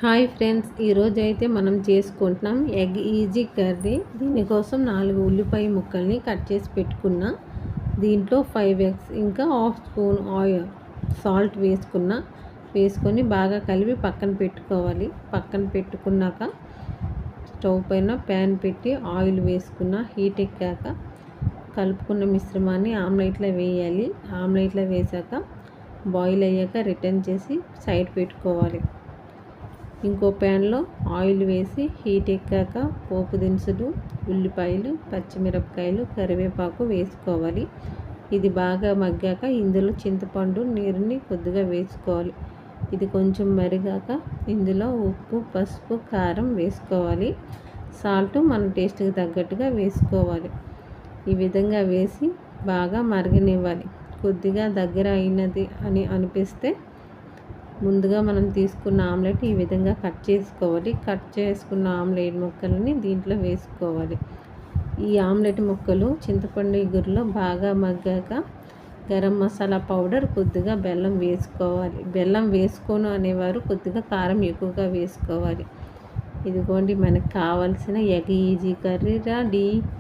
Hi friends, ఈరోజు అయితే మనం చేసుకుంటున్నాం ఎగ్ ఈజీ కర్రీ. దీనికోసం 4 ఉల్లిపాయ ముక్కల్ని కట్ చేసి పెట్టుకున్నా. దీంట్లో 5 ఎగ్స్ ఇంకా హాఫ్ స్పూన్ ఆయిల్ సాల్ట్ వేసుకొని బాగా కలిపి పక్కన పెట్టుకోవాలి. పక్కన పెట్టుకున్నాక స్టవ్ పైన ప్యాన్ పెట్టి ఆయిల్ వేసుకున్న హీట్ ఎక్కాక కలుపుకున్న మిశ్రమాన్ని ఆమ్లెట్లో వేయాలి. ఆమ్లెట్లో వేసాక బాయిల్ అయ్యాక రిటర్న్ చేసి సైడ్ పెట్టుకోవాలి. ఇంకో ప్యాన్లో ఆయిల్ వేసి హీట్ ఎక్కాక పోపు దినుసులు, ఉల్లిపాయలు, పచ్చిమిరపకాయలు, కరివేపాకు వేసుకోవాలి. ఇది బాగా మగ్గాక ఇందులో చింతపండు నీరుని కొద్దిగా వేసుకోవాలి. ఇది కొంచెం మరిగాక ఇందులో ఉప్పు, పసుపు, కారం వేసుకోవాలి. సాల్ట్ మన టేస్ట్కి తగ్గట్టుగా వేసుకోవాలి. ఈ విధంగా వేసి బాగా మరగనివ్వాలి. కొద్దిగా దగ్గర అయినది అని అనిపిస్తే ముందుగా మనం తీసుకున్న ఆమ్లెట్ ఈ విధంగా కట్ చేసుకోవాలి. కట్ చేసుకున్న ఆమ్లెట్ ముక్కలని దీంట్లో వేసుకోవాలి. ఈ ఆమ్లెట్ ముక్కలు చింతపండు ఇగురులో బాగా మగ్గాక గరం మసాలా పౌడర్, కొద్దిగా బెల్లం వేసుకోవాలి. బెల్లం వేసుకోను అనేవారు కొద్దిగా కారం ఎక్కువగా వేసుకోవాలి. ఇదిగోండి, మనకు కావాల్సిన ఎగ్ ఈజీ కర్రీ రెడీ.